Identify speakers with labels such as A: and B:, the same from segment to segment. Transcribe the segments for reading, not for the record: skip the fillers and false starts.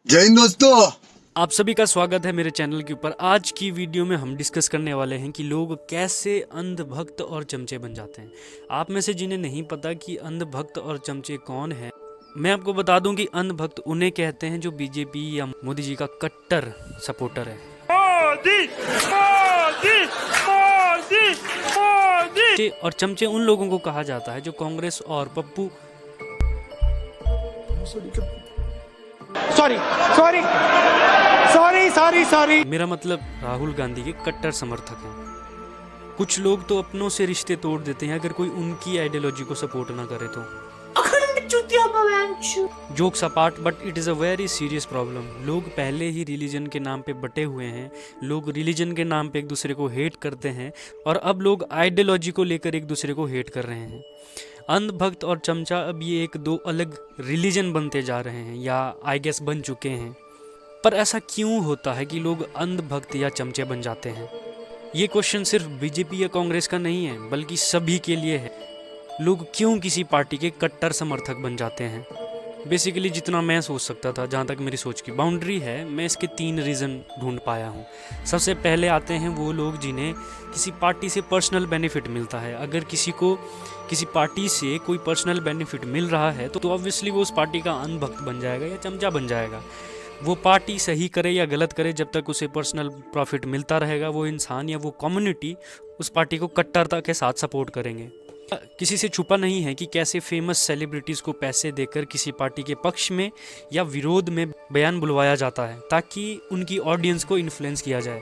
A: जय हिंद दोस्तों।
B: आप सभी का स्वागत है मेरे चैनल के ऊपर। आज की वीडियो में हम डिस्कस करने वाले हैं कि लोग कैसे अंधभक्त और चमचे बन जाते हैं। आप में से जिन्हें नहीं पता कि अंधभक्त और चमचे कौन हैं, मैं आपको बता दूं कि अंधभक्त उन्हें कहते हैं जो बीजेपी या मोदी जी का कट्टर सपोर्टर है। मोदी मोदी मोदी मोदी। और चमचे उन लोगों को कहा जाता है जो कांग्रेस और पप्पू सॉरी मेरा मतलब राहुल गांधी के कट्टर समर्थक हैं। कुछ लोग तो अपनों से रिश्ते तोड़ देते हैं अगर कोई उनकी आइडियोलॉजी को सपोर्ट ना करे तो। Jokes apart, but it is a very serious problem. लोग पहले ही रिलीजन के नाम पे बटे हुए हैं। लोग रिलीजन के नाम पे एक दूसरे को हेट करते हैं और अब लोग आइडियोलॉजी को लेकर एक दूसरे को हेट कर रहे हैं। अंधभक्त और चमचा अब ये एक दो अलग रिलीजन बनते जा रहे हैं, या आई गेस बन चुके हैं। पर ऐसा क्यों होता है कि लोग अंधभक्त या चमचे बन जाते हैं? ये क्वेश्चन सिर्फ बीजेपी या कांग्रेस का नहीं है, बल्कि सभी के लिए है। लोग क्यों किसी पार्टी के कट्टर समर्थक बन जाते हैं? बेसिकली जितना मैं सोच सकता था, जहाँ तक मेरी सोच की बाउंड्री है, मैं इसके 3 रीज़न ढूंढ पाया हूँ। सबसे पहले आते हैं वो लोग जिन्हें किसी पार्टी से पर्सनल बेनिफिट मिलता है। अगर किसी को किसी पार्टी से कोई पर्सनल बेनिफिट मिल रहा है तो ऑब्वियसली वो उस पार्टी का अंधभक्त बन जाएगा या चमचा बन जाएगा। वो पार्टी सही करे या गलत करे, जब तक उसे पर्सनल प्रॉफिट मिलता रहेगा, वो इंसान या वो कम्युनिटी उस पार्टी को कट्टरता के साथ सपोर्ट करेंगे। किसी से छुपा नहीं है कि कैसे फेमस सेलिब्रिटीज़ को पैसे देकर किसी पार्टी के पक्ष में या विरोध में बयान बुलवाया जाता है ताकि उनकी ऑडियंस को इन्फ्लुएंस किया जाए।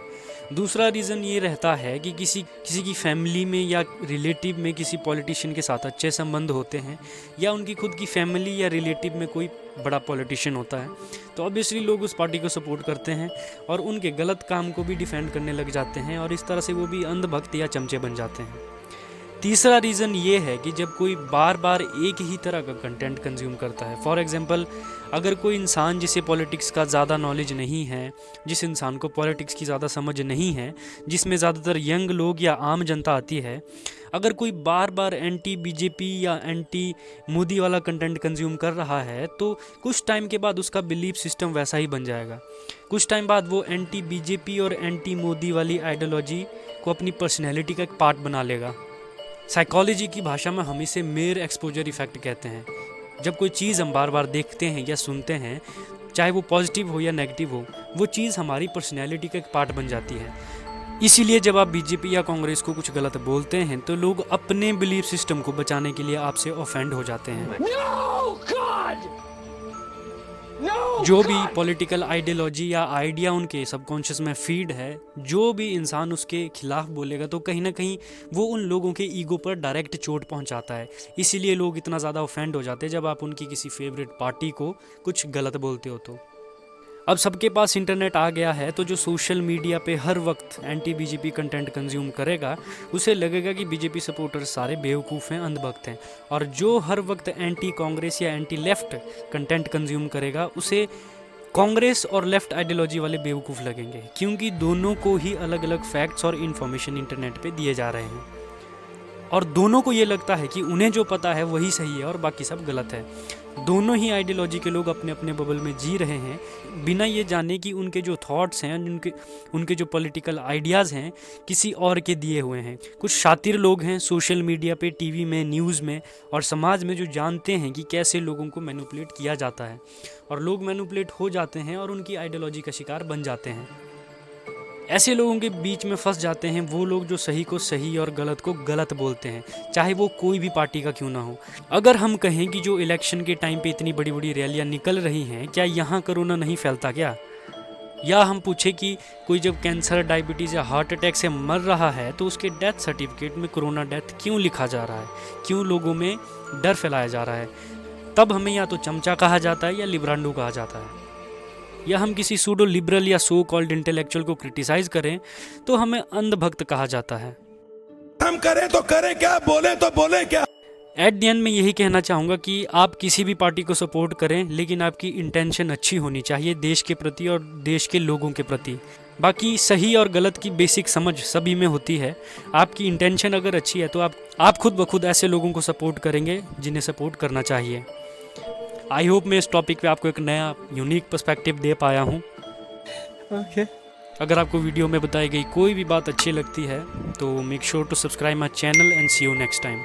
B: दूसरा रीज़न ये रहता है कि किसी की फैमिली में या रिलेटिव में किसी पॉलिटिशियन के साथ अच्छे संबंध होते हैं, या उनकी खुद की फैमिली या रिलेटिव में कोई बड़ा पॉलिटिशियन होता है, तो ऑब्वियसली लोग उस पार्टी को सपोर्ट करते हैं और उनके गलत काम को भी डिफेंड करने लग जाते हैं, और इस तरह से वो भी अंधभक्त या चमचे बन जाते हैं। तीसरा रीज़न ये है कि जब कोई बार बार एक ही तरह का कंटेंट कंज्यूम करता है। फॉर एग्जांपल, अगर कोई इंसान जिसे पॉलिटिक्स का ज़्यादा नॉलेज नहीं है, जिस इंसान को पॉलिटिक्स की ज़्यादा समझ नहीं है, जिसमें ज़्यादातर यंग लोग या आम जनता आती है, अगर कोई बार बार एंटी बीजेपी या एंटी मोदी वाला कंटेंट कंज्यूम कर रहा है, तो कुछ टाइम के बाद उसका बिलीफ सिस्टम वैसा ही बन जाएगा। कुछ टाइम बाद वो एंटी बीजेपी और एंटी मोदी वाली आइडियोलॉजी को अपनी पर्सनैलिटी का एक पार्ट बना लेगा। साइकोलॉजी की भाषा में हम इसे मेयर एक्सपोजर इफेक्ट कहते हैं। जब कोई चीज़ हम बार बार देखते हैं या सुनते हैं, चाहे वो पॉजिटिव हो या नेगेटिव हो, वो चीज़ हमारी पर्सनैलिटी का एक पार्ट बन जाती है। इसीलिए जब आप बीजेपी या कांग्रेस को कुछ गलत बोलते हैं तो लोग अपने बिलीफ सिस्टम को बचाने के लिए आपसे ऑफेंड हो जाते हैं। जो भी पॉलिटिकल आइडियोलॉजी या आइडिया उनके सबकॉन्शियस में फीड है, जो भी इंसान उसके खिलाफ बोलेगा तो कहीं ना कहीं वो उन लोगों के ईगो पर डायरेक्ट चोट पहुंचाता है। इसीलिए लोग इतना ज़्यादा ऑफेंड हो जाते हैं जब आप उनकी किसी फेवरेट पार्टी को कुछ गलत बोलते हो। तो अब सबके पास इंटरनेट आ गया है, तो जो सोशल मीडिया पे हर वक्त एंटी बीजेपी कंटेंट कंज्यूम करेगा, उसे लगेगा कि बीजेपी सपोर्टर्स सारे बेवकूफ़ हैं, अंधभक्त हैं। और जो हर वक्त एंटी कांग्रेस या एंटी लेफ्ट कंटेंट कंज्यूम करेगा, उसे कांग्रेस और लेफ्ट आइडियोलॉजी वाले बेवकूफ़ लगेंगे, क्योंकि दोनों को ही अलग अलग फैक्ट्स और इन्फॉर्मेशन इंटरनेट पे दिए जा रहे हैं, और दोनों को ये लगता है कि उन्हें जो पता है वही सही है और बाकी सब गलत है। दोनों ही आइडियोलॉजी के लोग अपने अपने बबल में जी रहे हैं, बिना ये जाने कि उनके जो थॉट्स हैं, उनके जो पॉलिटिकल आइडियाज़ हैं, किसी और के दिए हुए हैं। कुछ शातिर लोग हैं सोशल मीडिया पे, टीवी में, न्यूज़ में और समाज में, जो जानते हैं कि कैसे लोगों को मैनिपुलेट किया जाता है, और लोग मैनिपुलेट हो जाते हैं और उनकी आइडियोलॉजी का शिकार बन जाते हैं। ऐसे लोगों के बीच में फंस जाते हैं वो लोग जो सही को सही और गलत को गलत बोलते हैं, चाहे वो कोई भी पार्टी का क्यों ना हो। अगर हम कहें कि जो इलेक्शन के टाइम पे इतनी बड़ी बड़ी रैलियां निकल रही हैं, क्या यहाँ कोरोना नहीं फैलता क्या? या हम पूछे कि कोई जब कैंसर, डायबिटीज़ या हार्ट अटैक से मर रहा है तो उसके डेथ सर्टिफिकेट में कोरोना डेथ क्यों लिखा जा रहा है? क्यों लोगों में डर फैलाया जा रहा है? तब हमें या तो चमचा कहा जाता है या लिब्रांडो कहा जाता है। या हम किसी सूडो लिबरल या सो कॉल्ड इंटेलेक्चुअल को क्रिटिसाइज करें तो हमें अंधभक्त कहा जाता है।
C: हम करें तो करें क्या, बोले तो बोले क्या।
B: एट द एंड मैं यही कहना चाहूँगा कि आप किसी भी पार्टी को सपोर्ट करें, लेकिन आपकी इंटेंशन अच्छी होनी चाहिए देश के प्रति और देश के लोगों के प्रति। बाकी सही और गलत की बेसिक समझ सभी में होती है। आपकी इंटेंशन अगर अच्छी है तो आप खुद ब खुद ऐसे लोगों को सपोर्ट करेंगे जिन्हें सपोर्ट करना चाहिए। आई होप मैं इस टॉपिक पे आपको एक नया यूनिक पर्सपेक्टिव दे पाया हूँ।
A: ओके,
B: अगर आपको वीडियो में बताई गई कोई भी बात अच्छी लगती है तो make sure to subscribe my channel and see you next time.